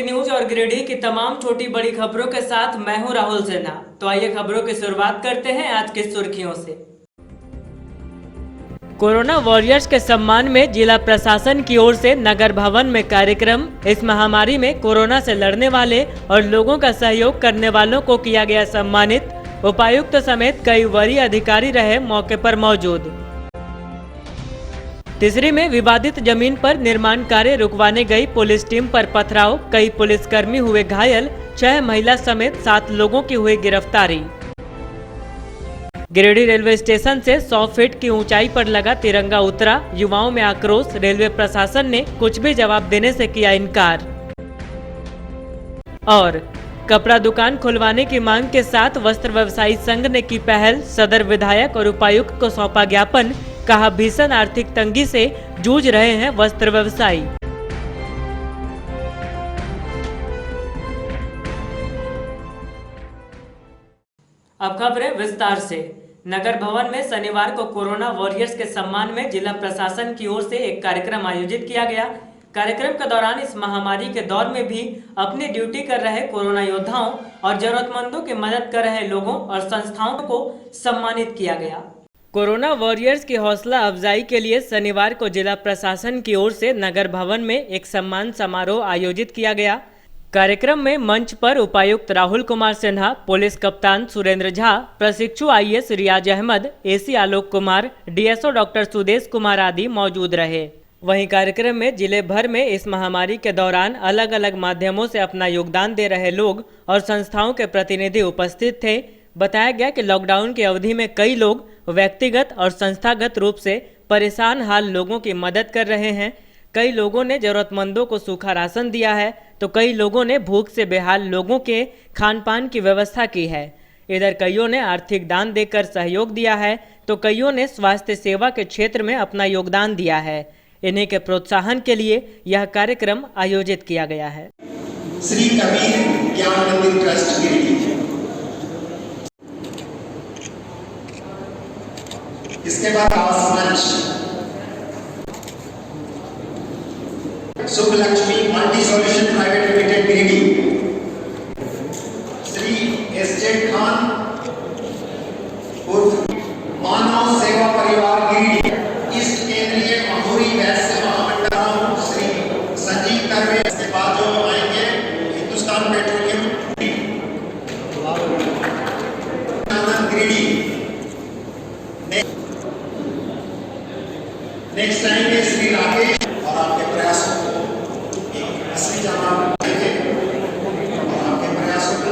City news और गिरिडीह की तमाम छोटी बड़ी खबरों के साथ मैं हूं राहुल सिन्हा। तो आइए खबरों की शुरुआत करते हैं आज की सुर्खियों से। कोरोना वॉरियर्स के सम्मान में जिला प्रशासन की ओर से नगर भवन में कार्यक्रम। इस महामारी में कोरोना से लड़ने वाले और लोगों का सहयोग करने वालों को किया गया सम्मानित। उपायुक्त समेत कई वरीय अधिकारी रहे मौके पर मौजूद। तीसरी में विवादित जमीन पर निर्माण कार्य रुकवाने गई पुलिस टीम पर पथराव, कई पुलिसकर्मी हुए घायल, 6 महिला समेत 7 लोगों की हुई गिरफ्तारी। गिरिडीह रेलवे स्टेशन से 100 फीट की ऊंचाई पर लगा तिरंगा उतरा, युवाओं में आक्रोश, रेलवे प्रशासन ने कुछ भी जवाब देने से किया इनकार। और कपड़ा दुकान खुलवाने की मांग के साथ वस्त्र व्यवसायी संघ ने की पहल, सदर विधायक और उपायुक्त को सौंपा ज्ञापन, कहा भीषण आर्थिक तंगी से जूझ रहे हैं वस्त्र व्यवसायी। अब खबरें विस्तार से। नगर भवन में शनिवार को कोरोना वॉरियर्स के सम्मान में जिला प्रशासन की ओर से एक कार्यक्रम आयोजित किया गया। कार्यक्रम के दौरान इस महामारी के दौर में भी अपनी ड्यूटी कर रहे कोरोना योद्धाओं और जरूरतमंदों की मदद कर रहे लोगों और संस्थाओं को सम्मानित किया गया। कोरोना वॉरियर्स की हौसला अफजाई के लिए शनिवार को जिला प्रशासन की ओर से नगर भवन में एक सम्मान समारोह आयोजित किया गया। कार्यक्रम में मंच पर उपायुक्त राहुल कुमार सिन्हा, पुलिस कप्तान सुरेंद्र झा, प्रशिक्षु आईएएस रियाज Ahmad, AC Alok Kumar, DSO doctor Sudesh Kumar आदि मौजूद रहे। वहीं कार्यक्रम में जिले भर में इस महामारी के दौरान अलग अलग माध्यमों से अपना योगदान दे रहे लोग और संस्थाओं के प्रतिनिधि उपस्थित थे। बताया गया कि लॉकडाउन की अवधि में कई लोग व्यक्तिगत और संस्थागत रूप से परेशान हाल लोगों की मदद कर रहे हैं। कई लोगों ने जरूरतमंदों को सूखा राशन दिया है, तो कई लोगों ने भूख से बेहाल लोगों के खान पान की व्यवस्था की है। इधर कईयों ने आर्थिक दान देकर सहयोग दिया है, तो कईयों ने स्वास्थ्य सेवा के क्षेत्र में अपना योगदान दिया है। इन्हीं के प्रोत्साहन के लिए यह कार्यक्रम आयोजित किया गया है। श्री कबीर ज्ञान मंदिर ट्रस्ट गिरिडीह। इसके बाद मंच Shubh Lakshmi multi solution private limited Giridih, Shri SZ Khan उर्फ मानव सेवा परिवार गिरिडीह, ईस्ट केंद्रीय महुरी वैश्य महामंडल श्री संजीव कर्वे। इसके बाद जो आएंगे हिंदुस्तान पेट्रोलियम गिरिडीह। नेक्स्ट आएंगे श्री राकेश और आपके प्रयासों को एक असली जवाब देंगे और आपके प्रयासों को।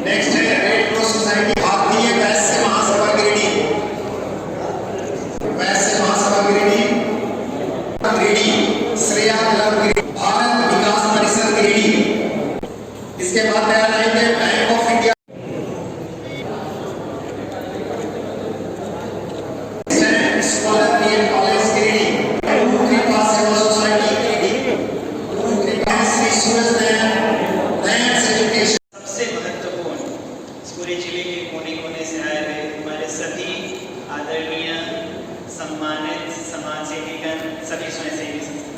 नेक्स्ट है रेड क्रॉस सोसाइटी भारतीय वैश्य महासभा गिरिडीह, वैश्य महासभा गिरिडीह, श्रेया क्लब गिरिडीह, भारत विकास परिषद गिरिडीह। इसके बाद तैयार आएंगे bank of India, college Giridih, कृपा सेवा सोसाइटी गिरिडीह, कृपा श्री सूरज एजुकेशन। सबसे महत्वपूर्ण पूरे जिले के कोने कोने से आए हुए हमारे सभी आदरणीय सम्मानित समाज सेवीगण, सभी स्वयंसेवी संस्था।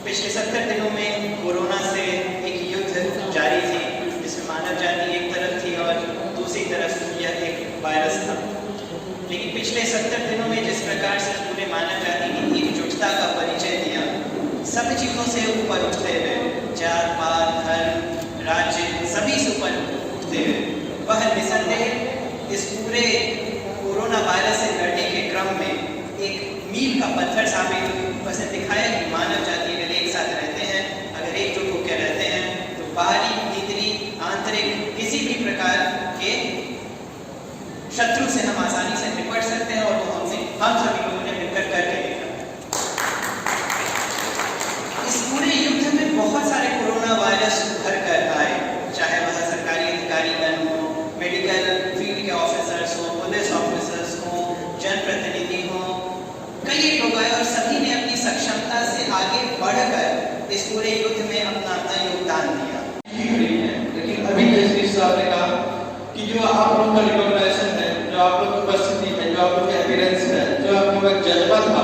पिछले 70 दिनों में कोरोना से एक युद्ध जारी थी, जिसमें मानव जाति एक तरफ थी और दूसरी तरफ यह एक वायरस था। लेकिन पिछले 70 दिनों में जिस प्रकार से पूरे मानव जाति की एकजुटता का परिचय दिया, सभी चीजों से ऊपर उठते हुए, जात पात धर्म राज्य सभी से ऊपर उठते हुए, वह निसंदेह इस पूरे कोरोना वायरस से लड़ने के क्रम में एक मील का पत्थर साबित हुई। उसने दिखाया कि मानव जाति अगर एक साथ रहते हैं, अगर एकजुट होकर रहते हैं, तो बाहरी भीतरी आंतरिक किसी भी प्रकार के शत्रु से हम आसानी से निपट सकते हैं और वो हम सभी लोगों ने मिलकर करके देखा। इस पूरे युद्ध में बहुत सारे कोरोना वायरस उभर कर आए, चाहे वह सरकारी अधिकारीगण हो, मेडिकल फील्ड के ऑफिसर्स हो, पुलिस ऑफिसर्स हो, जनप्रतिनिधि हो, कई लोग आए और सभी ने अपनी सक्षमता से आगे बढ़कर इस पूरे युद्ध में अपना अपना योगदान दिया। लेकिन अभी जैसे आपने कहा कि जो आप लोगों का रिकॉग्निशन है, जो आप लोग की उपस्थिति है, जो आप लोग का एविडेंस है, जो आप लोगों का जज्बा था,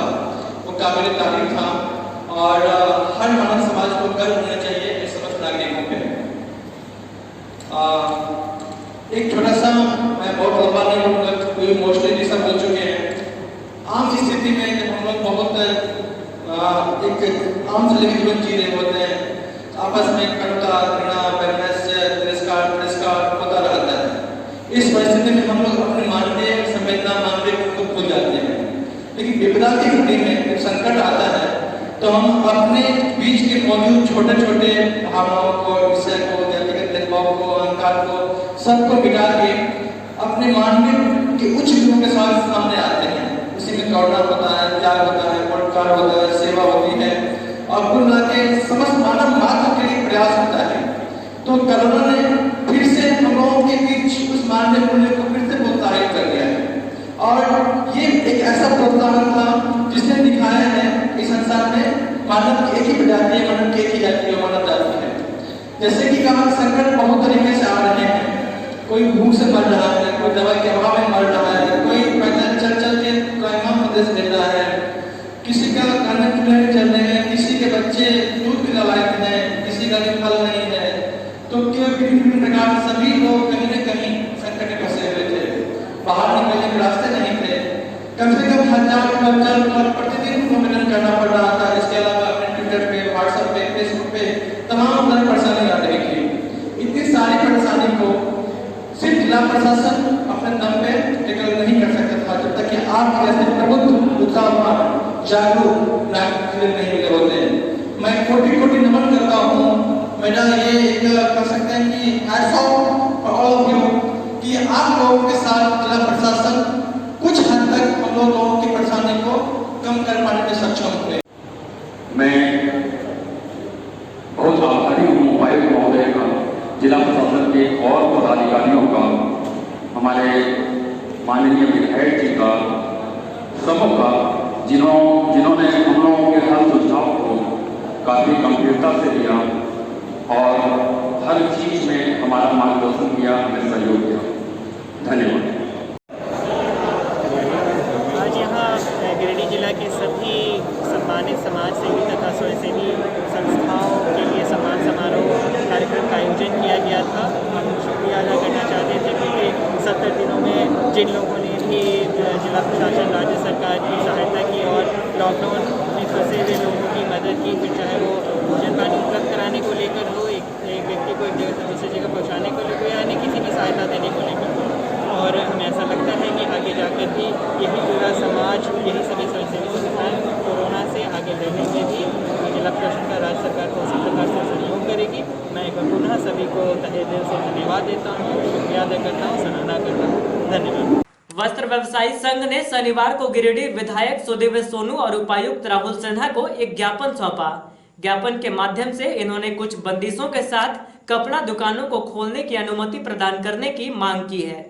वो काबिल तारीफ था। और हर मानव समाज को गर्व होना चाहिए इस समस्त नागरिकों पे। एक छोटा सा, मैं बहुत लंबा नहीं बोलूँगा क्योंकि मोस्टली जी सब बोल चुके हैं। आम स्थिति में जब हम लोग बहुत एक आम जिले के जीवन जी रहे होते हैं, आपस में कटुता, घृणा, वैमनस्य, तिरस्कार होता रहता है। इस परिस्थिति में हम लोग अपने मानवीय संवेदना, मानवीय को भूल जाते हैं। लेकिन विपदा की घड़ी में जब संकट आता है तो हम अपने बीच के मौजूद छोटे छोटे भावनाओं को, विषय को, व्यक्तिगत भेदभाव को, अहंकार को, सबको मिटा के अपने मानवीय के उच्च गुणों के साथ सामने आते हैं। उसी में करुणा होता है, त्याग होता है, परोपकार होता है, सेवा होती है और कुल मिला के समस्त मानव मात्र के लिए प्रयास होता है। तो कोरोना ने फिर से हम लोगों के बीच उस मानवीय मूल्य को फिर से प्रोत्साहित कर दिया है और ये एक ऐसा प्रोत्साहन था जिसने दिखाया है इस संसार में मानव की एक ही प्रजाति है, मानव की एक ही जाति है, मानव जाति है। जैसे कि कहा, संकट बहुत तरीके से आ रहे हैं। कोई भूख से मर रहा है, कोई दवाई के अभाव में मर रहा है, कोई पैदल चल चल के संदेश दे रहा है, किसी का खाने पीने चल रहे हैं, किसी के बच्चे दूध पीने लायक हैं, किसी का फल नहीं है। तो विभिन्न प्रकार सभी लोग कहीं न कहीं संकट में फंसे हुए थे, बाहर निकलने के रास्ते नहीं थे। कम से कम 1000 पर प्रतिदिन सम्मेलन करना पड़ रहा था। इसके अलावा अपने ट्विटर पे, व्हाट्सएप पे, फेसबुक पे तमाम तरह परेशानी आ रही थी। इतनी सारी परेशानी को सिर्फ जिला प्रशासन अपने दम पे टैकल नहीं कर सकता था जब तक कि आप जैसे प्रबुद्ध, उत्साहवान, जागरूक नागरिक नहीं मिले होते। मैं कोटि नमन करता हूँ। मेरा ये एक कह सकते हैं कि hats off all of you कि आप लोगों के साथ जिला प्रशासन कुछ हद तक हम लोगों की परेशानी को कम कर पाने में सक्षम हुए। मैं बहुत आभारी हूँ उपायुक्त महोदय का, जिला प्रशासन के और पदाधिकारियों का, हमारे माननीय विधायक जी का, सबों का, जिन्होंने हम लोगों के हर सुझाव को काफ़ी गंभीरता से लिया और हर चीज़ में हमारा मार्गदर्शन किया, हमें सहयोग किया। धन्यवाद। आज यहाँ गिरिडीह जिला के सभी सम्मानित समाज सेवी तथा स्वयंसेवी संस्थाओं के लिए सम्मान समारोह कार्यक्रम का आयोजन किया गया था। हम शुक्रिया अदा करना चाहते थे क्योंकि 70 दिनों में जिन लोगों ने भी जिला प्रशासन, राज्य सरकार की सहायता की और लॉकडाउन में फंसे हुए लोगों की मदद की, फिर चाहे वो भोजन पानी उपलब्ध कराने को लेकर हो, एक व्यक्ति को एक जगह से दूसरी जगह पहुँचाने को लेकर, यानी किसी की सहायता देने को लेकर। और हमें ऐसा लगता है कि आगे जाकर भी यही पूरा समाज, यही सभी स्वयंसेवी संस्थाएं कोरोना से आगे लड़ने में भी जिला प्रशासन का, राज्य सरकार को उसी प्रकार से सहयोग करेगी। मैं एक बार पुनः सभी को तहे दिल से धन्यवाद देता हूँ, शुक्रिया अदा करता हूँ, सराहना करता हूँ। धन्यवाद। वस्त्र व्यवसायी संघ ने शनिवार को गिरिडीह विधायक सुदेव सोनू और उपायुक्त राहुल सिन्हा को एक ज्ञापन सौंपा। ज्ञापन के माध्यम से इन्होंने कुछ बंदिशों के साथ कपड़ा दुकानों को खोलने की अनुमति प्रदान करने की मांग की है।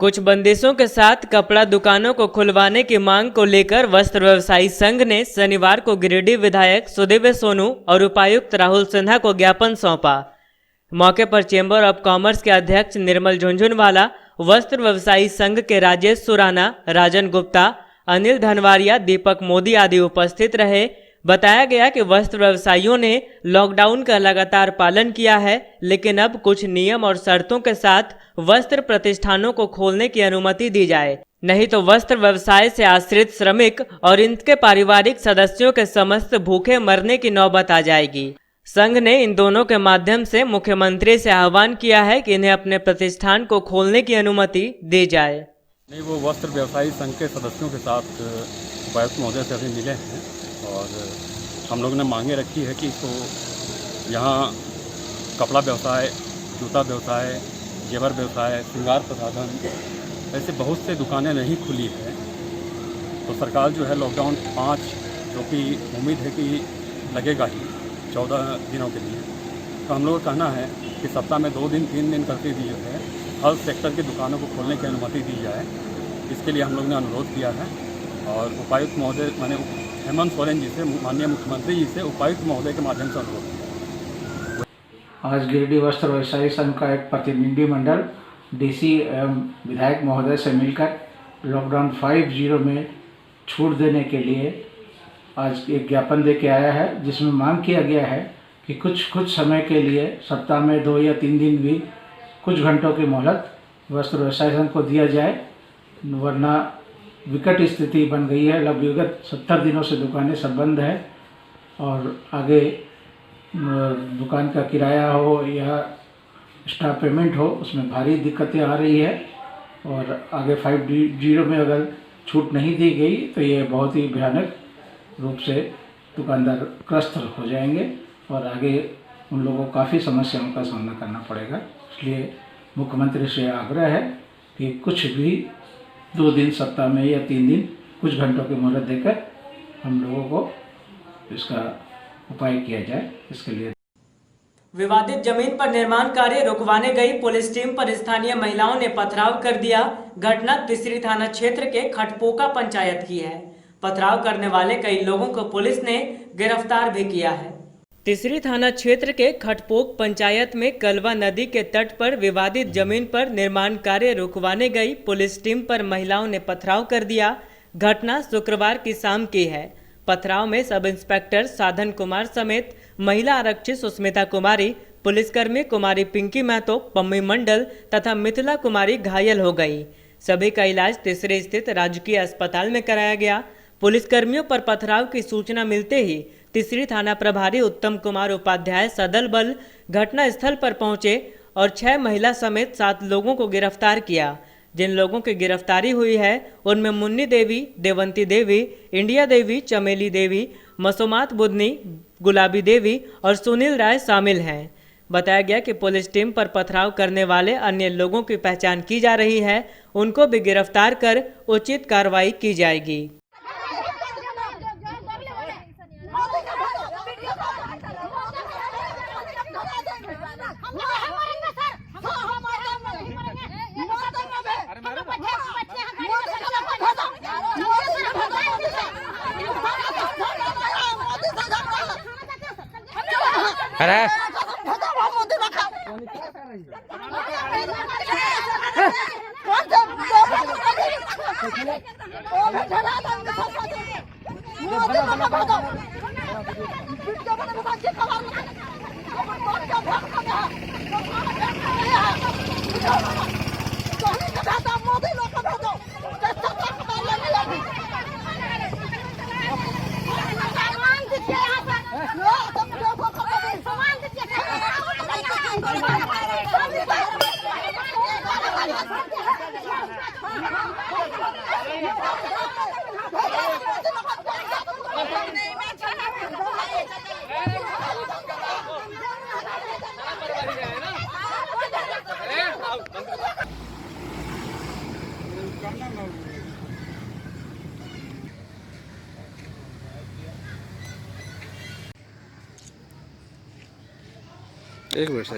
कुछ बंदिशों के साथ कपड़ा दुकानों को खुलवाने की मांग को लेकर वस्त्र व्यवसायी संघ ने शनिवार को गिरिडीह विधायक सुदेव सोनू और उपायुक्त राहुल सिन्हा को ज्ञापन सौंपा। मौके पर चेंबर ऑफ कॉमर्स के अध्यक्ष निर्मल झुंझुनवाला, वस्त्र व्यवसायी संघ के राजेश सुराना, राजन गुप्ता, अनिल धनवारिया, दीपक मोदी आदि उपस्थित रहे। बताया गया कि वस्त्र व्यवसायियों ने लॉकडाउन का लगातार पालन किया है, लेकिन अब कुछ नियम और शर्तों के साथ वस्त्र प्रतिष्ठानों को खोलने की अनुमति दी जाए, नहीं तो वस्त्र व्यवसाय से आश्रित श्रमिक और इनके पारिवारिक सदस्यों के समस्त भूखे मरने की नौबत आ जाएगी। संघ ने इन दोनों के माध्यम से मुख्यमंत्री से आह्वान किया है कि इन्हें अपने प्रतिष्ठान को खोलने की अनुमति दी जाए। नहीं, वो वस्त्र व्यवसायी संघ के सदस्यों के साथ उपायुक्त महोदय से अभी मिले हैं और हम लोगों ने मांगे रखी है कि तो यहाँ कपड़ा व्यवसाय, जूता व्यवसाय, जेवर व्यवसाय, श्रृंगार प्रसाधन, ऐसे बहुत से दुकानें नहीं खुली हैं। तो सरकार जो है लॉकडाउन 5, जो कि उम्मीद है कि लगेगा ही 14 दिनों के लिए, तो हम लोगों का कहना है कि सप्ताह में 2 दिन 3 दिन करके भी जो है हर सेक्टर की दुकानों को खोलने की अनुमति दी जाए। इसके लिए हम लोग ने अनुरोध किया है और उपायुक्त महोदय माने हेमंत सोरेन जी से, माननीय मुख्यमंत्री जी से उपायुक्त महोदय के माध्यम से अनुरोध किया। आज गिरिडीह वस्त्र व्यवसायी संघ का एक प्रतिनिधिमंडल डीसी एवं विधायक महोदय से मिलकर लॉकडाउन 5.0 में छूट देने के लिए आज एक ज्ञापन दे के आया है, जिसमें मांग किया गया है कि कुछ समय के लिए सप्ताह में 2 या 3 दिन भी कुछ घंटों की मोहलत वस्त्र व्यवसाय संघ को दिया जाए, वरना विकट स्थिति बन गई है। लगभग विगत 70 दिनों से दुकानें सब बंद है और आगे दुकान का किराया हो या स्टाफ पेमेंट हो, उसमें भारी दिक्कतें आ रही है और आगे 5G में अगर छूट नहीं दी गई तो ये बहुत ही भयानक रूप से दुकानदार ग्रस्त हो जाएंगे और आगे उन लोगों को काफ़ी समस्याओं का सामना करना पड़ेगा। इसलिए मुख्यमंत्री से आग्रह है कि कुछ भी 2 दिन सप्ताह में या 3 दिन कुछ घंटों की मोहलत देकर हम लोगों को इसका उपाय किया जाए। इसके लिए विवादित जमीन पर निर्माण कार्य रुकवाने गई पुलिस टीम पर स्थानीय महिलाओं ने पथराव कर दिया। घटना तिसरी थाना क्षेत्र के खटपोका पंचायत की है। पथराव करने वाले कई लोगों को पुलिस ने गिरफ्तार भी किया है। तिसरी थाना क्षेत्र के खटपोक पंचायत में कलवा नदी के तट पर विवादित जमीन पर निर्माण कार्य रुकवाने गई पुलिस टीम पर महिलाओं ने पथराव कर दिया। घटना शुक्रवार की शाम की है। पथराव में सब इंस्पेक्टर साधन कुमार समेत महिला आरक्षी सुस्मिता कुमारी, पुलिसकर्मी कुमारी पिंकी महतो, पम्मी मंडल तथा मिथिला कुमारी घायल हो गई। सभी का इलाज तिसरी स्थित राजकीय अस्पताल में कराया गया। पुलिसकर्मियों पर पथराव की सूचना मिलते ही तिसरी थाना प्रभारी उत्तम कुमार उपाध्याय सदल बल घटनास्थल पर पहुंचे और 6 महिला समेत 7 लोगों को गिरफ्तार किया। जिन लोगों की गिरफ्तारी हुई है उनमें मुन्नी देवी, देवंती देवी, इंडिया देवी, चमेली देवी, मसोमात बुधनी, गुलाबी देवी और सुनील राय शामिल हैं। बताया गया कि पुलिस टीम पर पथराव करने वाले अन्य लोगों की पहचान की जा रही है। उनको भी गिरफ्तार कर उचित कार्रवाई की जाएगी। अरे एक मिनट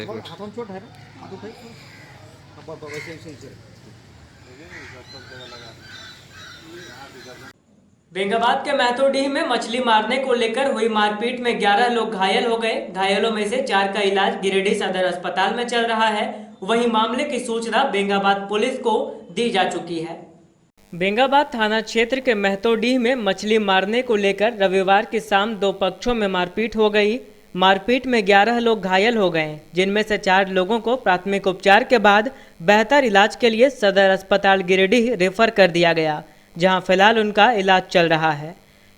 बेंगाबाद के महतोडीह में मछली मारने को लेकर हुई मारपीट में 11 लोग घायल हो गए। घायलों में से 4 का इलाज गिरिडीह सदर अस्पताल में चल रहा है। वहीं मामले की सूचना बेंगाबाद पुलिस को दी जा चुकी है। बेंगाबाद थाना क्षेत्र के महतोडीह में मछली मारने को लेकर रविवार की शाम 2 पक्षों में मारपीट हो गई। मारपीट में 11 लोग घायल हो गए, जिनमें से 4 लोगों को प्राथमिक उपचार के बाद बेहतर इलाज के लिए सदर अस्पताल गिरिडीह रेफर कर दिया गया, जहां फिलहाल उनका इलाज चल रहा है।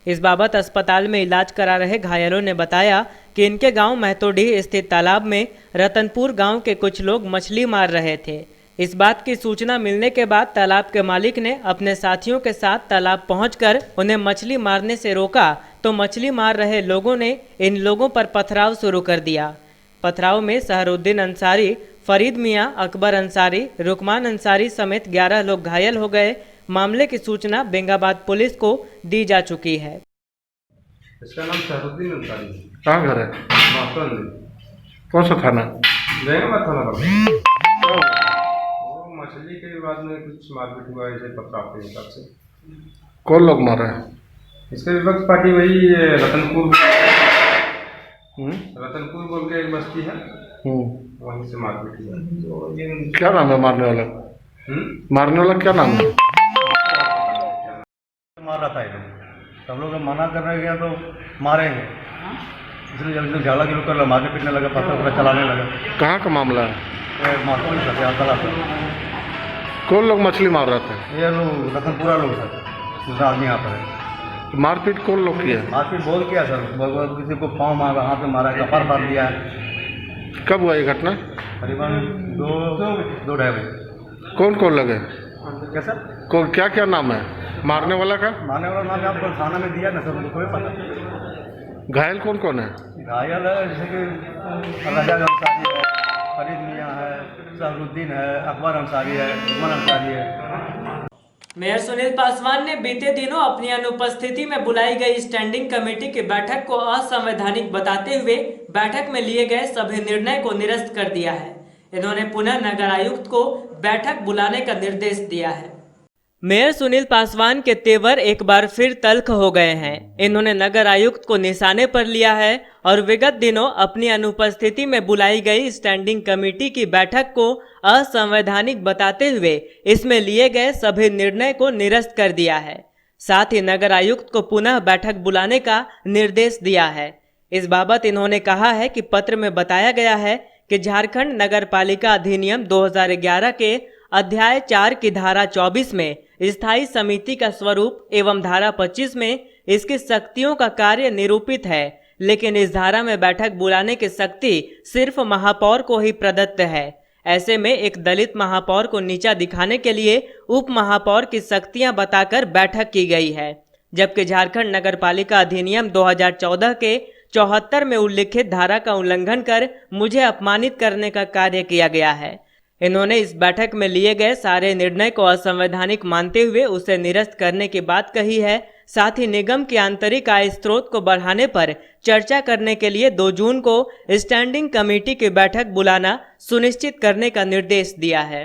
इस बाबत अस्पताल में इलाज करा रहे घायलों ने बताया कि इनके गांव महतोडीह स्थित तालाब में रतनपुर गांव के कुछ लोग मछली मार रहे थे। इस बात की सूचना मिलने के बाद तालाब के मालिक ने अपने साथियों के साथ तालाब पहुंचकर उन्हें मछली मारने से रोका, तो मछली मार रहे लोगों ने इन लोगों पर पथराव शुरू कर दिया। पथराव में सहरुद्दीन अंसारी, फरीद मियां, अकबर अंसारी, रुकमान अंसारी समेत 11 लोग घायल हो गए। मामले की सूचना बेंगाबाद पुलिस को दी जा चुकी है। इसका नाम सहरुद्दीन अंसारी है। कहाँ घर है? कौन सा थाना? बेंगाबाद थाना का। वो मछली के विवाद में कुछ मारपीट हुआ है, पथराव के हिसाब से। कौन लोग मारे हैं? इसके विपक्ष पार्टी वही रतनपुर बोल के एक बस्ती है, वहीं से मारपीट हुआ। तो क्या नाम है मारने वाला? मारने वाला क्या नाम है? मार रहा था सब लोग मना कर रहे हैं तो मारेंगे, इसलिए जब झगड़ा शुरू कर लगा, मारने पीटने लगा, पत्थर पूरा चलाने लगा। कहाँ का मामला है? मारता नहीं सकते आतला से। कौन लोग मछली मार रहे थे? ये लोग रतनपुरा लोग थे, दूसरा आदमी यहाँ पर है। तो मारपीट कौन लोग किया? मारपीट बहुत किया सर, किसी को पाँव मारा, हाथ में मारा, कपार मार दिया है। कब हुआ ये घटना? करीबन दो ढाई बजे। कौन कौन लगे? क्या सर? क्या क्या नाम है मारने वाला का? मारने वाला नाम आपको थाना में दिया ना सर, उनको कोई पता। घायल कौन कौन है? घायल है जैसे कि रजा अंसारी है, फरीद मियाँ है, सहरुद्दीन है, अकबर अंसारी है, उमर अंसारी है। मेयर सुनील पासवान ने बीते दिनों अपनी अनुपस्थिति में बुलाई गई स्टैंडिंग कमेटी की बैठक को असंवैधानिक बताते हुए बैठक में लिए गए सभी निर्णय को निरस्त कर दिया है। इन्होंने पुनः नगर आयुक्त को बैठक बुलाने का निर्देश दिया है। मेयर सुनील पासवान के तेवर एक बार फिर तल्ख हो गए हैं। इन्होंने नगर आयुक्त को निशाने पर लिया है और विगत दिनों अपनी अनुपस्थिति में बुलाई गई स्टैंडिंग कमेटी की बैठक को असंवैधानिक बताते हुए इसमें लिए गए सभी निर्णय को निरस्त कर दिया है। साथ ही नगर आयुक्त को पुनः बैठक बुलाने का निर्देश दिया है। इस बाबत इन्होंने कहा है कि पत्र में बताया गया है कि झारखंड नगर पालिका अधिनियम 2011 के अध्याय 4 की धारा 24 में स्थायी समिति का स्वरूप एवं धारा 25 में इसकी शक्तियों का कार्य निरूपित है, लेकिन इस धारा में बैठक बुलाने की शक्ति सिर्फ महापौर को ही प्रदत्त है। ऐसे में एक दलित महापौर को नीचा दिखाने के लिए उप महापौर की शक्तियां बताकर बैठक की गई है, जबकि झारखंड नगर पालिका अधिनियम 2014 के 74 में उल्लिखित धारा का उल्लंघन कर मुझे अपमानित करने का कार्य किया गया है। इन्होंने इस बैठक में लिए गए सारे निर्णय को असंवैधानिक मानते हुए उसे निरस्त करने की बात कही है। साथ ही निगम की आंतरिक आय स्रोत को बढ़ाने पर चर्चा करने के लिए 2 जून को स्टैंडिंग कमेटी की बैठक बुलाना सुनिश्चित करने का निर्देश दिया है।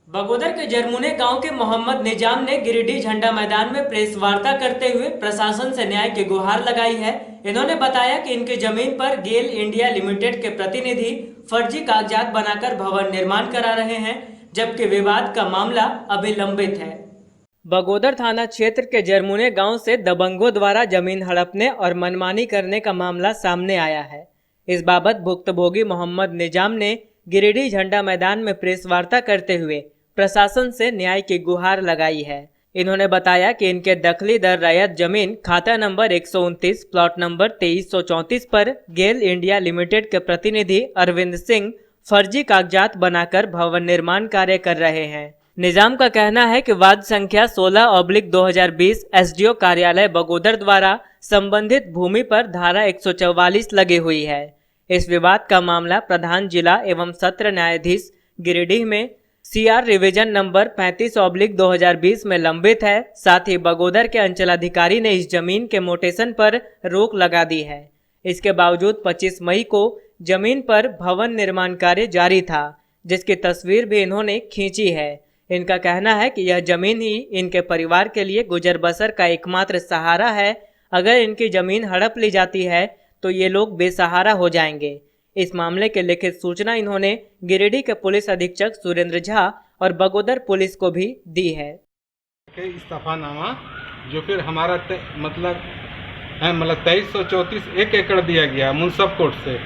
बगोदर के जरमुने गांव के मोहम्मद निजाम ने गिरिडीह झंडा मैदान में प्रेस वार्ता करते हुए प्रशासन से न्याय की गुहार लगाई है। इन्होंने बताया कि इनकी जमीन पर गेल इंडिया लिमिटेड के प्रतिनिधि फर्जी कागजात बनाकर भवन निर्माण करा रहे हैं, जबकि विवाद का मामला अभी लंबित है। बगोदर थाना क्षेत्र के जरमुने गांव से दबंगों द्वारा जमीन हड़पने और मनमानी करने का मामला सामने आया है। इस बाबत भुक्तभोगी मोहम्मद निजाम ने गिरिडीह झंडा मैदान में प्रेस वार्ता करते हुए प्रशासन से न्याय की गुहार लगाई है। इन्होंने बताया कि इनके दखली दर रैयत जमीन खाता नंबर 129 प्लॉट नंबर 2334 पर गेल इंडिया लिमिटेड के प्रतिनिधि अरविंद सिंह फर्जी कागजात बनाकर भवन निर्माण कार्य कर रहे हैं। निजाम का कहना है कि वाद संख्या 16/2020 एसडीओ कार्यालय बगोदर द्वारा संबंधित भूमि पर धारा 144 लगी हुई है। इस विवाद का मामला प्रधान जिला एवं सत्र न्यायाधीश गिरिडीह में सीआर रिवीजन नंबर 35/2020 में लंबित है। साथ ही बगोदर के अंचलाधिकारी ने इस जमीन के मोटेशन पर रोक लगा दी है। इसके बावजूद 25 मई को जमीन पर भवन निर्माण कार्य जारी था, जिसकी तस्वीर भी इन्होंने खींची है। इनका कहना है कि यह जमीन ही इनके परिवार के लिए गुजर बसर का एकमात्र सहारा है। अगर इनकी जमीन हड़प ली जाती है तो ये लोग बेसहारा हो जाएंगे। इस मामले के लिखित सूचना इन्होंने गिरिडीह के पुलिस अधीक्षक सुरेंद्र झा और बगोदर पुलिस को भी दी है। इस्तीफानामा जो फिर हमारा मतलब 2334 1 एकड़ दिया गया मुंसफ कोर्ट से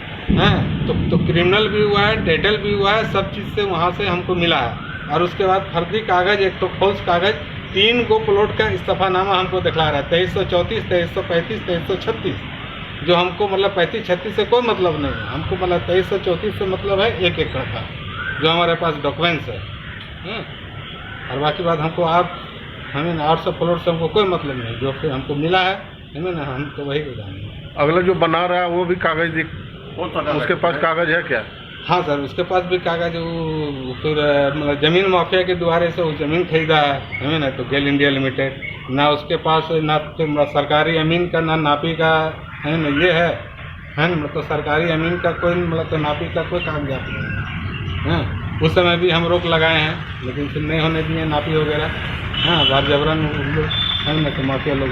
तो क्रिमिनल भी हुआ है, डेटल भी हुआ है, सब चीज़ से वहाँ से हमको मिला है। और उसके बाद फर्जी कागज, एक तो फॉल्स कागज, 3 गो प्लॉट का इस्तीफानामा हमको दिखला रहा है 2334, 2335, 2336, जो हमको मतलब 35-36 से कोई मतलब नहीं है। हमको मतलब 2334 से मतलब है 1 एकड़ का, जो हमारे पास डॉक्यूमेंट्स है। और बाकी बात हमको आप हमें ना 800 प्लॉट से हमको कोई मतलब नहीं, जो फिर हमको मिला है हमें ना, हम तो वही बताएंगे। अगला जो बना रहा है वो भी कागज उसके पास कागज है क्या? हाँ सर, उसके पास भी कागज, वो फिर मतलब ज़मीन माफिया के द्वारे से वो ज़मीन खरीदा है हमें ना, तो गेल इंडिया लिमिटेड ना, उसके पास ना सरकारी अमीन का, ना नापी का है ना, ये है ना, मतलब सरकारी अमीन का कोई मतलब नापी का कोई कागजात नहीं है। उस समय भी हम रोक लगाए हैं, लेकिन फिर नहीं होने दिए नापी वगैरह। हाँ, बार जबरन है ना, तो माफिया लोग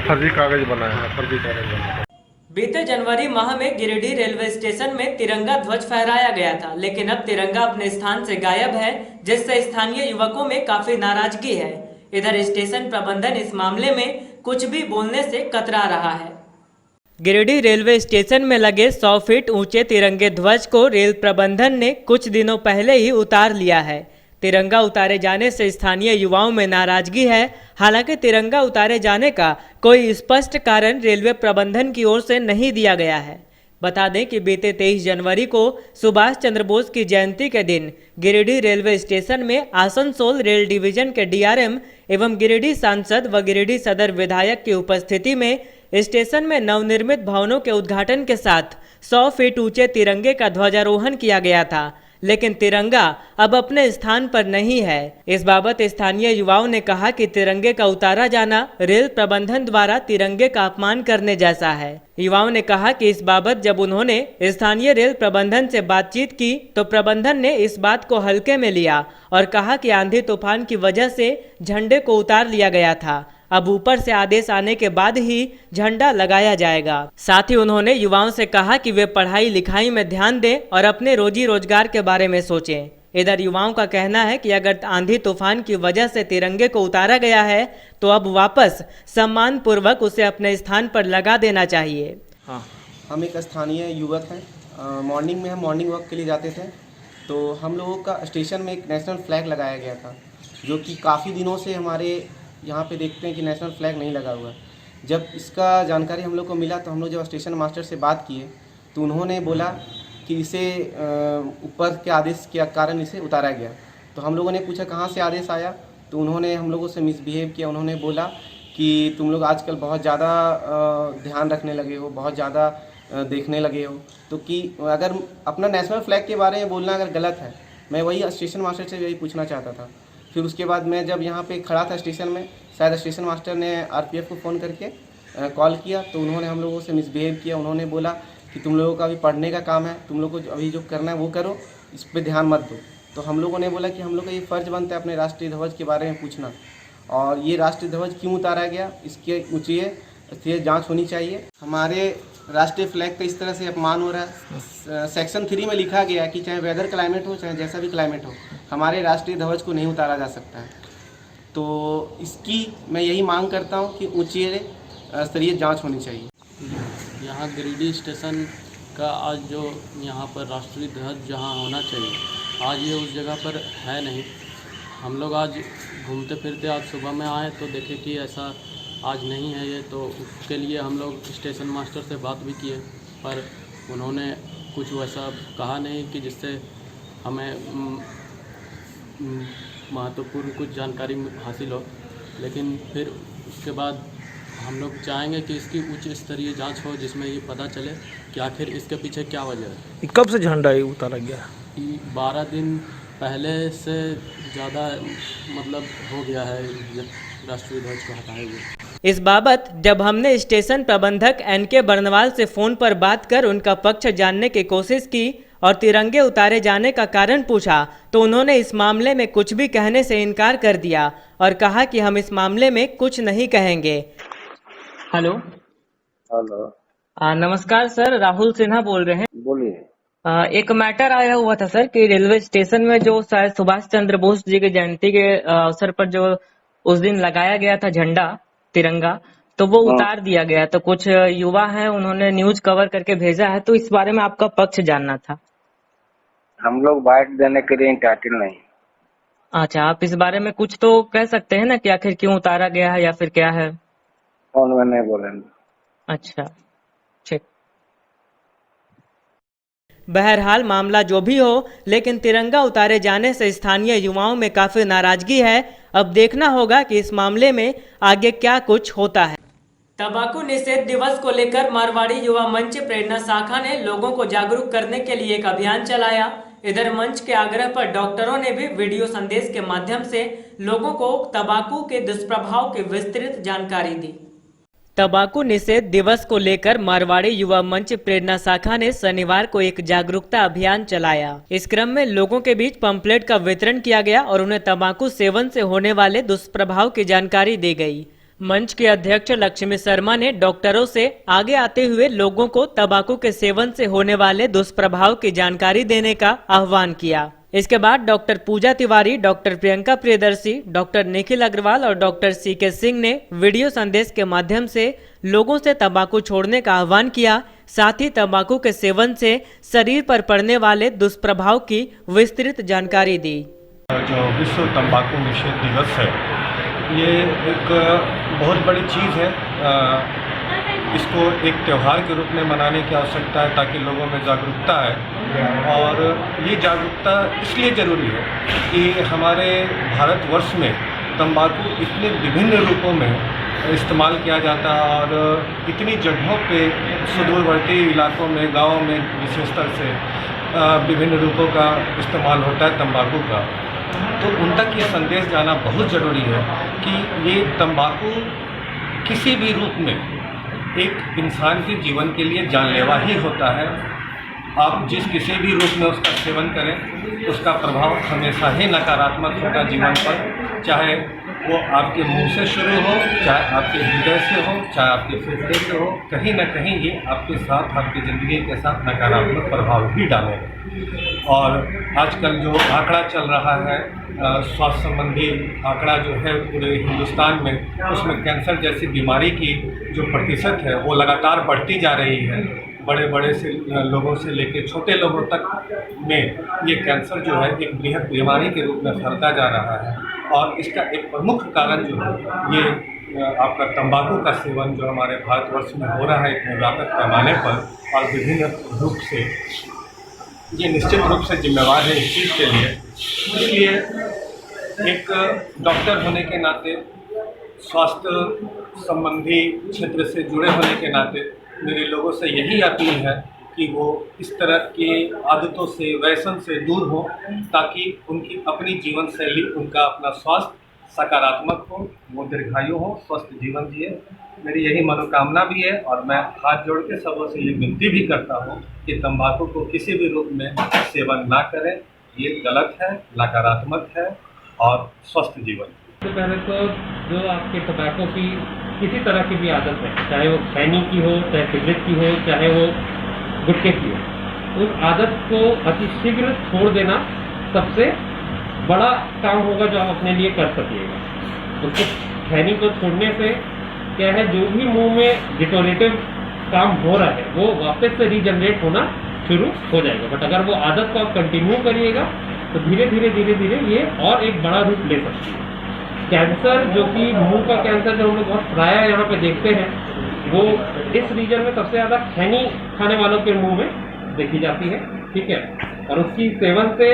फर्जी कागज बनाए। फर्जी कागज बनाए। बीते जनवरी माह में गिरिडीह रेलवे स्टेशन में तिरंगा ध्वज फहराया गया था, लेकिन अब तिरंगा अपने स्थान से गायब है, जिससे स्थानीय युवकों में काफी नाराजगी है। इधर स्टेशन प्रबंधन इस मामले में कुछ भी बोलने से कतरा रहा है। गिरिडीह रेलवे स्टेशन में लगे 100 फीट ऊंचे तिरंगे ध्वज को रेल प्रबंधन ने कुछ दिनों पहले ही उतार लिया है। तिरंगा उतारे जाने से स्थानीय युवाओं में नाराजगी है। हालांकि तिरंगा उतारे जाने का कोई स्पष्ट कारण रेलवे प्रबंधन की ओर से नहीं दिया गया है। बता दें कि बीते 23 जनवरी को सुभाष चंद्र बोस की जयंती के दिन गिरिडीह रेलवे स्टेशन में आसनसोल रेल डिवीजन के डीआरएम एवं गिरिडीह सांसद व गिरिडीह सदर विधायक की उपस्थिति में स्टेशन में नवनिर्मित भवनों के उद्घाटन के साथ 100 फीट ऊंचे तिरंगे का ध्वजारोहण किया गया था, लेकिन तिरंगा अब अपने स्थान पर नहीं है। इस बाबत स्थानीय युवाओं ने कहा कि तिरंगे का उतारा जाना रेल प्रबंधन द्वारा तिरंगे का अपमान करने जैसा है। युवाओं ने कहा कि इस बाबत जब उन्होंने स्थानीय रेल प्रबंधन से बातचीत की तो प्रबंधन ने इस बात को हल्के में लिया और कहा कि आंधी तूफान की वजह से झंडे को उतार लिया गया था। अब ऊपर से आदेश आने के बाद ही झंडा लगाया जाएगा। साथ ही उन्होंने युवाओं से कहा कि वे पढ़ाई लिखाई में ध्यान दें और अपने रोजी रोजगार के बारे में सोचें। इधर युवाओं का कहना है कि अगर आंधी तूफान की वजह से तिरंगे को उतारा गया है तो अब वापस सम्मान पूर्वक उसे अपने स्थान पर लगा देना चाहिए। हाँ, हम एक स्थानीय युवक हैं। मॉर्निंग में हम मॉर्निंग वॉक के लिए जाते थे तो हम लोगों का स्टेशन में एक नेशनल फ्लैग लगाया गया था, जो कि काफ़ी दिनों से हमारे यहाँ पे देखते हैं कि नेशनल फ्लैग नहीं लगा हुआ। जब इसका जानकारी हम लोग को मिला तो हम लोग जब स्टेशन मास्टर से बात किए तो उन्होंने बोला कि इसे ऊपर के आदेश के कारण इसे उतारा गया। तो हम लोगों ने पूछा कहाँ से आदेश आया, तो उन्होंने हम लोगों से मिसबिहेव किया। उन्होंने बोला कि तुम लोग आजकल बहुत ज़्यादा ध्यान रखने लगे हो, बहुत ज़्यादा देखने लगे हो, तो कि अगर अपना नेशनल फ्लैग के बारे में बोलना अगर गलत है, मैं वही स्टेशन मास्टर से यही पूछना चाहता था। फिर उसके बाद मैं जब यहाँ पे खड़ा था स्टेशन में, शायद स्टेशन मास्टर ने आरपीएफ को फ़ोन करके कॉल किया तो उन्होंने हम लोगों से मिसबिहेव किया। उन्होंने बोला कि तुम लोगों का अभी पढ़ने का काम है, तुम लोग को अभी जो करना है वो करो, इस पर ध्यान मत दो। तो हम लोगों ने बोला कि हम लोग का ये फ़र्ज़ बनता है अपने राष्ट्रीय ध्वज के बारे में पूछना, और ये राष्ट्रीय ध्वज क्यों उतारा गया इसके ऊँची जाँच होनी चाहिए। हमारे राष्ट्रीय फ्लैग का इस तरह से अपमान हो रहा है। सेक्शन 3 में लिखा गया है कि चाहे वेदर क्लाइमेट हो, चाहे जैसा भी क्लाइमेट हो, हमारे राष्ट्रीय ध्वज को नहीं उतारा जा सकता है। तो इसकी मैं यही मांग करता हूँ कि ऊँची स्तरीय जांच होनी चाहिए। यहाँ गिरिडीह स्टेशन का आज जो यहाँ पर राष्ट्रीय ध्वज जहाँ होना चाहिए, आज ये उस जगह पर है नहीं। हम लोग आज घूमते फिरते आज सुबह में आए तो देखे कि ऐसा आज नहीं है ये, तो उसके लिए हम लोग स्टेशन मास्टर से बात भी किए, पर उन्होंने कुछ वैसा कहा नहीं कि जिससे हमें महत्वपूर्ण कुछ जानकारी हासिल हो। लेकिन फिर उसके बाद हम लोग चाहेंगे कि इसकी उच्च स्तरीय जांच हो, जिसमें ये पता चले कि आखिर इसके पीछे क्या वजह है। कब से झंडा उतारा गया? 12 दिन पहले से ज़्यादा मतलब हो गया है राष्ट्रीय ध्वज को हटाए हुए। इस बाबत जब हमने स्टेशन प्रबंधक NK बर्नवाल से फोन पर बात कर उनका पक्ष जानने की कोशिश की और तिरंगे उतारे जाने का कारण पूछा तो उन्होंने इस मामले में कुछ भी कहने से इनकार कर दिया और कहा कि हम इस मामले में कुछ नहीं कहेंगे। हेलो नमस्कार सर, राहुल सिन्हा बोल रहे हैं। बोलिए। एक मैटर आया हुआ था सर कि रेलवे स्टेशन में जो शायद सुभाष चंद्र बोस जी की जयंती के अवसर पर जो उस दिन लगाया गया था झंडा तिरंगा, तो वो उतार दिया गया। तो कुछ युवा हैं, उन्होंने न्यूज कवर करके भेजा है, तो इस बारे में आपका पक्ष जानना था। हम लोग बाइट देने के लिए इंटाइटल नहीं। अच्छा, आप इस बारे में कुछ तो कह सकते हैं ना कि आखिर क्यों उतारा गया है या फिर क्या है? फोन में नहीं बोलेंगे। अच्छा ठीक। बहरहाल मामला जो भी हो, लेकिन तिरंगा उतारे जाने से स्थानीय युवाओं में काफी नाराजगी है। अब देखना होगा कि इस मामले में आगे क्या कुछ होता है। तंबाकू निषेध दिवस को लेकर मारवाड़ी युवा मंच प्रेरणा शाखा ने लोगों को जागरूक करने के लिए एक अभियान चलाया। इधर मंच के आग्रह पर डॉक्टरों ने भी वीडियो संदेश के माध्यम से लोगों को तंबाकू के दुष्प्रभाव की विस्तृत जानकारी दी। तंबाकू निषेध दिवस को लेकर मारवाड़ी युवा मंच प्रेरणा शाखा ने शनिवार को एक जागरूकता अभियान चलाया। इस क्रम में लोगों के बीच पंपलेट का वितरण किया गया और उन्हें तंबाकू सेवन से होने वाले दुष्प्रभाव की जानकारी दी गई। मंच के अध्यक्ष लक्ष्मी शर्मा ने डॉक्टरों से आगे आते हुए लोगों को तंबाकू के सेवन से होने वाले दुष्प्रभाव की जानकारी देने का आह्वान किया। इसके बाद डॉक्टर पूजा तिवारी, डॉक्टर प्रियंका प्रियदर्शी, डॉक्टर निखिल अग्रवाल और डॉक्टर CK सिंह ने वीडियो संदेश के माध्यम से लोगों से तंबाकू छोड़ने का आह्वान किया। साथ ही तंबाकू के सेवन से शरीर पर पड़ने वाले दुष्प्रभाव की विस्तृत जानकारी दी। जो विश्व तंबाकू निषेध दिवस है, ये एक बहुत बड़ी चीज़ है। इसको एक त्यौहार के रूप में मनाने की आवश्यकता है ताकि लोगों में जागरूकता है। और ये जागरूकता इसलिए ज़रूरी है कि हमारे भारतवर्ष में तंबाकू इतने विभिन्न रूपों में इस्तेमाल किया जाता है और इतनी जगहों पे सुदूरवर्ती इलाकों में, गाँव में विशेषतर से विभिन्न रूपों का इस्तेमाल होता है तंबाकू का। तो उन तक ये संदेश जाना बहुत ज़रूरी है कि ये तंबाकू किसी भी रूप में एक इंसान के जीवन के लिए जानलेवा ही होता है। आप जिस किसी भी रूप में उसका सेवन करें, उसका प्रभाव हमेशा ही नकारात्मक होगा जीवन पर, चाहे वो आपके मुंह से शुरू हो, चाहे आपके हृदय से हो, चाहे आपके फेफड़े से हो। कहीं ना कहीं ये आपके साथ, आपकी ज़िंदगी के साथ नकारात्मक प्रभाव ही डालेगा। और आजकल जो आंकड़ा चल रहा है स्वास्थ्य संबंधी आंकड़ा जो है पूरे हिंदुस्तान में, उसमें कैंसर जैसी बीमारी की जो प्रतिशत है वो लगातार बढ़ती जा रही है। बड़े बड़े से लोगों से लेकर छोटे लोगों तक में ये कैंसर जो है एक बृहद बीमारी के रूप में फैलता जा रहा है। और इसका एक प्रमुख कारण जो है ये आपका तंबाकू का सेवन जो हमारे भारतवर्ष में हो रहा है इतने व्यापक पैमाने पर और विभिन्न रूप से, ये निश्चित रूप से जिम्मेवार है इस चीज़ के लिए। इसलिए एक डॉक्टर होने के नाते, स्वास्थ्य संबंधी क्षेत्र से जुड़े होने के नाते मेरे लोगों से यही अपील है कि वो इस तरह की आदतों से, व्यसन से दूर हो ताकि उनकी अपनी जीवन शैली, उनका अपना स्वास्थ्य सकारात्मक हो, वो दीर्घायु हो, स्वस्थ जीवन जिए। मेरी यही मनोकामना भी है और मैं हाथ जोड़ के सबों से ये विनती भी करता हूँ कि तंबाकू को किसी भी रूप में सेवन ना करें। ये गलत है, नकारात्मक है और स्वस्थ जीवन। सबसे पहले तो जो आपके टबैको की किसी तरह की भी आदत है, चाहे वो खैनी की हो, चाहे सिगरेट की हो, चाहे वो गुटखे की हो, उस आदत को अतिशीघ्र छोड़ देना सबसे बड़ा काम होगा जो आप अपने लिए कर सकिएगा। उसको खैनी को छोड़ने से क्या है, जो भी मुंह में डिटोरेटिव काम हो रहा है वो वापस से रीजनरेट होना शुरू हो जाएगा। बट अगर वो आदत को आप कंटिन्यू करिएगा तो धीरे धीरे ये और एक बड़ा रूप ले सकती है। कैंसर, जो कि मुंह का कैंसर जो हम लोग बहुत प्राय यहाँ पे देखते हैं, वो इस रीजन में सबसे ज़्यादा खैनी खाने वालों के मुंह में देखी जाती है। ठीक है, और उसकी सेवन से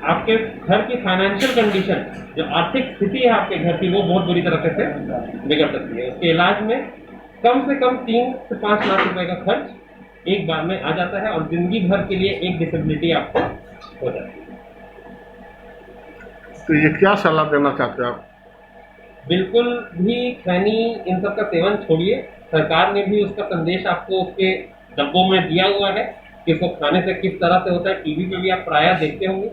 आपके घर की फाइनेंशियल कंडीशन, जो आर्थिक स्थिति है आपके घर की, वो बहुत बुरी तरह से बिगड़ सकती है। उसके इलाज में कम से कम 3 से 5 लाख रुपए का खर्च एक बार में आ जाता है और जिंदगी भर के लिए एक डिसेबिलिटी आपको हो जाती है। तो ये क्या सलाह देना चाहते हैं आप? बिल्कुल भी खैनी इन सब का सेवन छोड़िए। सरकार ने भी उसका संदेश आपको उसके डब्बों में दिया हुआ है कि इसको खाने से किस तरह से होता है। टीवी पे भी आप प्रायः देखते होंगे।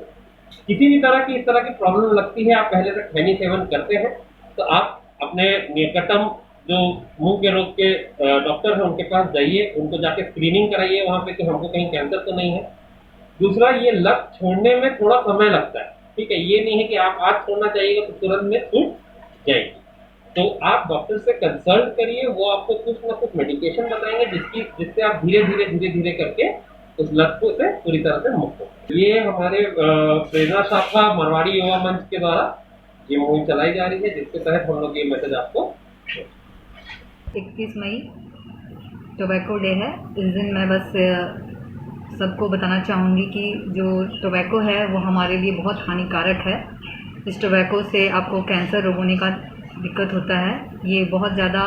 किसी भी तरह की इस तरह की प्रॉब्लम लगती है, आप पहले से खैनी सेवन करते हैं तो आप अपने निकटतम जो मुंह के रोग के डॉक्टर हैं उनके पास जाइए, उनको जाके स्क्रीनिंग कराइए वहाँ पे कि हमको कहीं कैंसर तो नहीं है। दूसरा, ये लत छोड़ने में थोड़ा समय लगता है। ठीक है, ये नहीं है कि आप आज छोड़ना चाहिएगा तो तुरंत में छूट जाएगी। तो आप डॉक्टर से कंसल्ट करिए, वो आपको कुछ ना कुछ मेडिकेशन बताएंगे जिससे आप धीरे धीरे करके उस लत को से पूरी तरह से मुक्त हो। ये हमारे प्रेरणा शाखा मारवाड़ी युवा मंच के द्वारा ये मुहिम चलाई जा रही है, जिसके तहत हम लोग ये मैसेज आपको 21 मई टोबैको डे है। इस दिन मैं बस सबको बताना चाहूँगी कि जो टोबैको है वो हमारे लिए बहुत हानिकारक है। इस टोबैको से आपको कैंसर रोग होने का दिक्कत होता है। ये बहुत ज़्यादा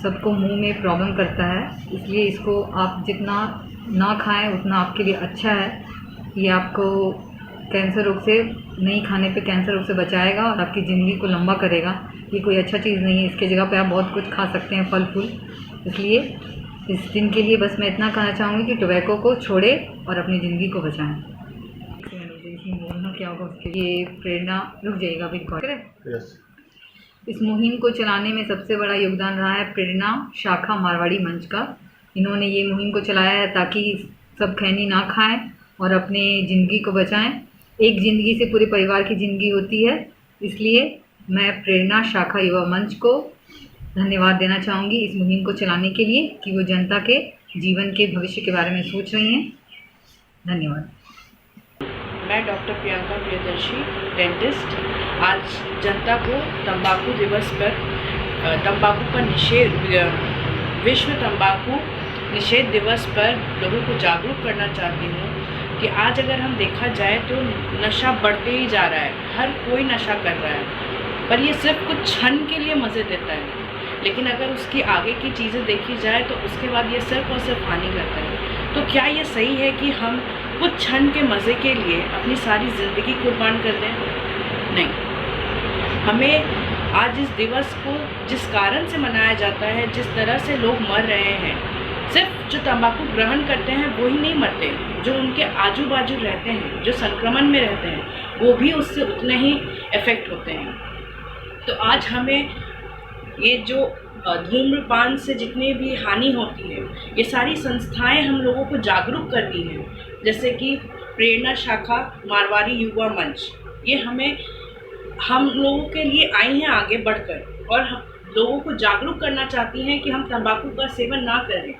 सबको मुंह में प्रॉब्लम करता है, इसलिए इसको आप जितना ना खाएं उतना आपके लिए अच्छा है। ये आपको कैंसर रोग से, नहीं खाने पे कैंसर रोग से बचाएगा और आपकी ज़िंदगी को लंबा करेगा। ये कोई अच्छा चीज़ नहीं है। इसके जगह पे आप बहुत कुछ खा सकते हैं, फल फूल। इसलिए इस दिन के लिए बस मैं इतना कहना चाहूँगी कि टोबैको को छोड़े और अपनी ज़िंदगी को बचाएं। बोलना क्या होगा उसके लिए, प्रेरणा रुक जाएगा बिल्कुल। इस मुहिम को चलाने में सबसे बड़ा योगदान रहा है प्रेरणा शाखा मारवाड़ी मंच का। इन्होंने ये मुहिम को चलाया है ताकि सब खैनी ना खाएं और अपने ज़िंदगी को बचाएं। एक ज़िंदगी से पूरे परिवार की ज़िंदगी होती है। इसलिए मैं प्रेरणा शाखा युवा मंच को धन्यवाद देना चाहूँगी इस मुहिम को चलाने के लिए कि वो जनता के जीवन के भविष्य के बारे में सोच रही हैं। धन्यवाद। मैं डॉक्टर प्रियंका प्रियदर्शी, डेंटिस्ट, आज जनता को तंबाकू दिवस पर तंबाकू का निषेध, विश्व तंबाकू निषेध दिवस पर लोगों को जागरूक करना चाहती हूँ कि आज अगर हम देखा जाए तो नशा बढ़ते ही जा रहा है, हर कोई नशा कर रहा है, पर ये सिर्फ कुछ क्षण के लिए मज़े देता है। लेकिन अगर उसकी आगे की चीज़ें देखी जाए तो उसके बाद ये सिर्फ और सिर्फ हानि करता है। तो क्या ये सही है कि हम कुछ क्षण के मज़े के लिए अपनी सारी ज़िंदगी कुर्बान कर दें? नहीं। हमें आज इस दिवस को जिस कारण से मनाया जाता है, जिस तरह से लोग मर रहे हैं, सिर्फ जो तंबाकू ग्रहण करते हैं वो ही नहीं मरते, जो उनके आजू बाजू रहते हैं, जो संक्रमण में रहते हैं, वो भी उससे उतने ही इफ़ेक्ट होते हैं। तो आज हमें ये जो धूम्रपान से जितनी भी हानि होती है, ये सारी संस्थाएं हम लोगों को जागरूक करती हैं, जैसे कि प्रेरणा शाखा मारवाड़ी युवा मंच, ये हम लोगों के लिए आई हैं आगे बढ़कर और हम लोगों को जागरूक करना चाहती हैं कि हम तंबाकू का सेवन ना करें,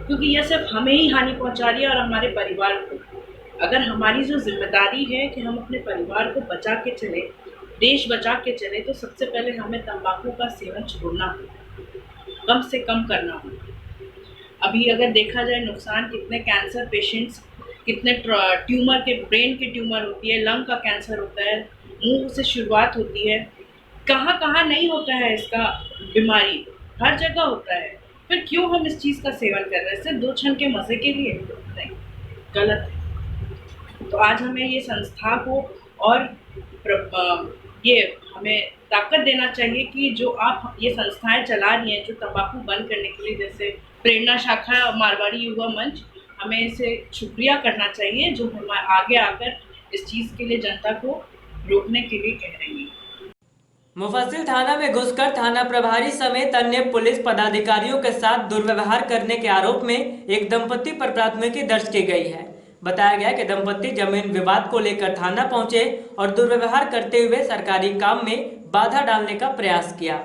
क्योंकि यह सिर्फ हमें ही हानि पहुंचा रही है और हमारे परिवार को। अगर हमारी जो जिम्मेदारी है कि हम अपने परिवार को बचा के चले, देश बचा के चले, तो सबसे पहले हमें तंबाकू का सेवन छोड़ना हो, कम से कम करना हो। अभी अगर देखा जाए नुकसान कितने कैंसर पेशेंट्स, कितने ट्यूमर के, ब्रेन की ट्यूमर होती है, लंग का कैंसर होता है, मुंह से शुरुआत होती है, कहाँ कहाँ नहीं होता है इसका बीमारी, हर जगह होता है। फिर क्यों हम इस चीज़ का सेवन कर रहे हैं? सिर्फ 2 क्षण के मज़े के लिए? नहीं, गलत है। तो आज हमें ये संस्था को और ये हमें ताकत देना चाहिए कि जो आप ये संस्थाएं चला रही हैं जो तंबाकू बंद करने के लिए, जैसे प्रेरणा शाखा मारवाड़ी युवा मंच, हमें इसे शुक्रिया करना चाहिए जो हम आगे आकर इस चीज़ के लिए जनता को रोकने के लिए कह रही है। मुफस्सिल थाना में घुसकर थाना प्रभारी समेत अन्य पुलिस पदाधिकारियों के साथ दुर्व्यवहार करने के आरोप में एक दंपति पर प्राथमिकी दर्ज की गई है। बताया गया कि दंपति जमीन विवाद को लेकर थाना पहुंचे और दुर्व्यवहार करते हुए सरकारी काम में बाधा डालने का प्रयास किया।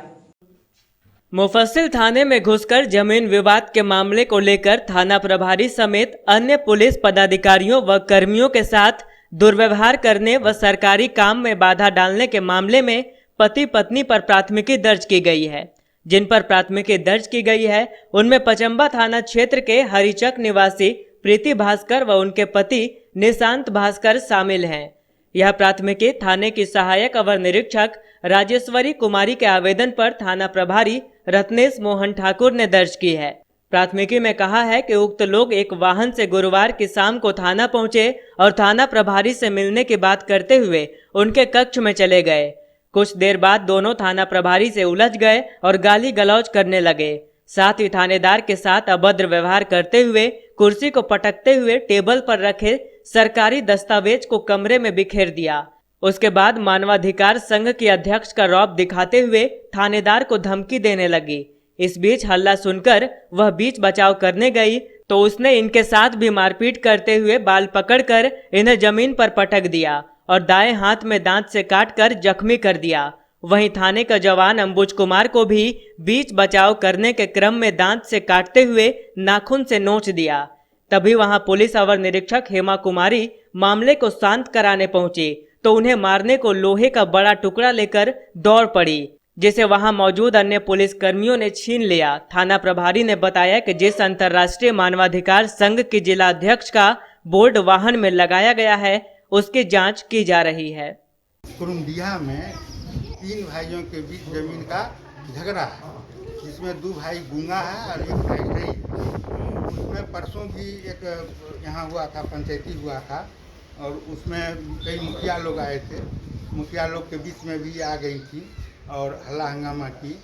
मुफस्सिल थाने में घुसकर जमीन विवाद के मामले को लेकर थाना प्रभारी समेत अन्य पुलिस पदाधिकारियों व कर्मियों के साथ दुर्व्यवहार करने व सरकारी काम में बाधा डालने के मामले में पति पत्नी पर प्राथमिकी दर्ज की गई है। जिन पर प्राथमिकी दर्ज की गई है उनमें पचंबा थाना क्षेत्र के हरिचक निवासी प्रीति भास्कर व उनके पति निशांत भास्कर शामिल हैं। यह प्राथमिकी थाने की सहायक अवर निरीक्षक राजेश्वरी कुमारी के आवेदन पर थाना प्रभारी रत्नेश मोहन ठाकुर ने दर्ज की है। प्राथमिकी में कहा है कि उक्त लोग एक वाहन से गुरुवार की शाम को थाना पहुंचे और थाना प्रभारी से मिलने की बात करते हुए उनके कक्ष में चले गए। कुछ देर बाद दोनों थाना प्रभारी से उलझ गए और गाली गलौज करने लगे। साथ ही थानेदार के साथ अभद्र व्यवहार करते हुए कुर्सी को पटकते हुए टेबल पर रखे सरकारी दस्तावेज को कमरे में बिखेर दिया। उसके बाद मानवाधिकार संघ की अध्यक्ष का रौब दिखाते हुए थानेदार को धमकी देने लगी। इस बीच हल्ला सुनकर वह बीच बचाव करने गई तो उसने इनके साथ भी मारपीट करते हुए बाल पकड़कर इन्हें जमीन पर पटक दिया और दाएं हाथ में दांत से काटकर जख्मी कर दिया। वहीं थाने का जवान अंबुज कुमार को भी बीच बचाव करने के क्रम में दांत से काटते हुए नाखून से नोच दिया। तभी वहां पुलिस अवर निरीक्षक हेमा कुमारी मामले को शांत कराने पहुंची तो उन्हें मारने को लोहे का बड़ा टुकड़ा लेकर दौड़ पड़ी, जिसे वहां मौजूद अन्य पुलिस कर्मियों ने छीन लिया। थाना प्रभारी ने बताया कि जिस अंतर्राष्ट्रीय मानवाधिकार संघ की जिला अध्यक्ष का बोर्ड वाहन में लगाया गया है उसकी जांच की जा रही है। कुरुंडिया में 3 भाइयों के बीच जमीन का झगड़ा है, जिसमें 2 भाई गूंगा है और 1 भाई नहीं। उसमें परसों भी एक यहाँ हुआ था, पंचायती हुआ था और उसमें कई मुखिया लोग आए थे। मुखिया लोग के बीच में भी आ गई थी और हल्ला हंगामा की।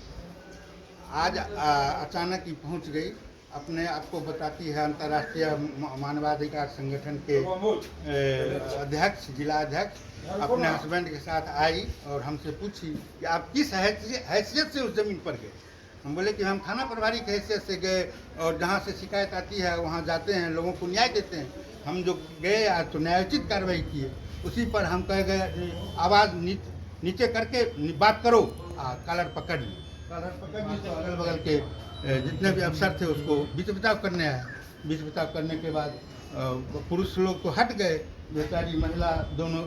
आज अचानक ही पहुँच गई। अपने आप को बताती है अंतर्राष्ट्रीय मानवाधिकार संगठन के अध्यक्ष, जिला अध्यक्ष, अपने हस्बैंड के साथ आई और हमसे पूछी कि आप किस हैसियत से उस ज़मीन पर गए। हम बोले कि हम थाना प्रभारी की हैसियत से गए और जहाँ से शिकायत आती है वहाँ जाते हैं, लोगों को न्याय देते हैं। हम जो गए आज तो न्यायोचित कार्रवाई किए। उसी पर हम कह गए आवाज़ नीचे करके बात करो, कॉलर पकड़ ली। कॉलर पकड़ ली तो अगल बगल के जितने भी अफसर थे उसको बीच बचाव करने आए। बीच बचाव करने के बाद पुरुष लोग तो हट गए, बेचारी महिला दोनों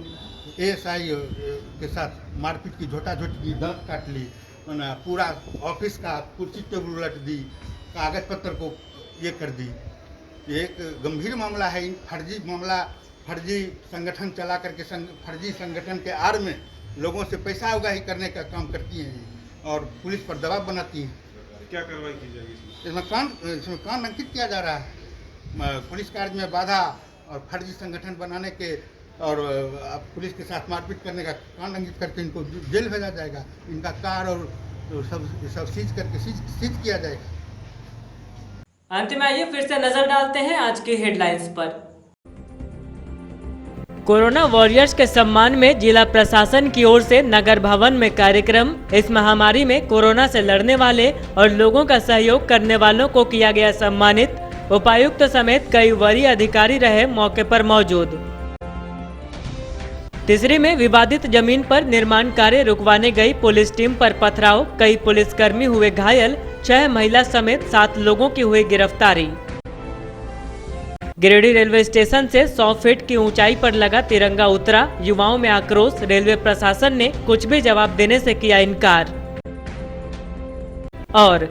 ASI के साथ मारपीट की, झोटाझोटी की, दांत काट ली, पूरा ऑफिस का कुर्सी टेबल उलट दी, कागज पत्र को ये कर दी। एक गंभीर मामला है। फर्जी मामला, फर्जी संगठन चला करके फर्जी संगठन के आड़ में लोगों से पैसा उगाही करने का काम करती हैं और पुलिस पर दबाव बनाती हैं। क्या कार्रवाई की जाएगी इसमें कान अंकित किया जा रहा है। पुलिस कार्य में बाधा और फर्जी संगठन बनाने के और पुलिस के साथ मारपीट करने का कान अंकित करके इनको जेल भेजा जाएगा। इनका कार और सब सीज करके सीज किया जाएगा। अंत में आइए फिर से नजर डालते हैं आज की हेडलाइंस पर। कोरोना वॉरियर्स के सम्मान में जिला प्रशासन की ओर से नगर भवन में कार्यक्रम। इस महामारी में कोरोना से लड़ने वाले और लोगों का सहयोग करने वालों को किया गया सम्मानित। उपायुक्त समेत कई वरीय अधिकारी रहे मौके पर मौजूद। तीसरी में विवादित जमीन पर निर्माण कार्य रुकवाने गई पुलिस टीम पर पथराव, कई पुलिसकर्मी हुए घायल, 6 महिला समेत 7 लोगों की हुई गिरफ्तारी। गिरिडीह रेलवे स्टेशन से 100 फीट की ऊंचाई पर लगा तिरंगा उतरा, युवाओं में आक्रोश, रेलवे प्रशासन ने कुछ भी जवाब देने से किया इनकार। और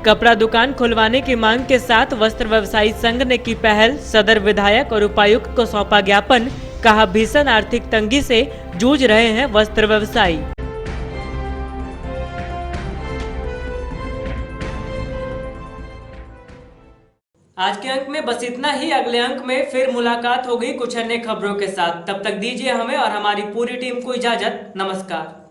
कपड़ा दुकान खुलवाने की मांग के साथ वस्त्र व्यवसायी संघ ने की पहल, सदर विधायक और उपायुक्त को सौंपा ज्ञापन, कहा भीषण आर्थिक तंगी से जूझ रहे हैं वस्त्र व्यवसायी। आज के अंक में बस इतना ही। अगले अंक में फिर मुलाकात होगी कुछ अन्य खबरों के साथ। तब तक दीजिए हमें और हमारी पूरी टीम को इजाजत। नमस्कार।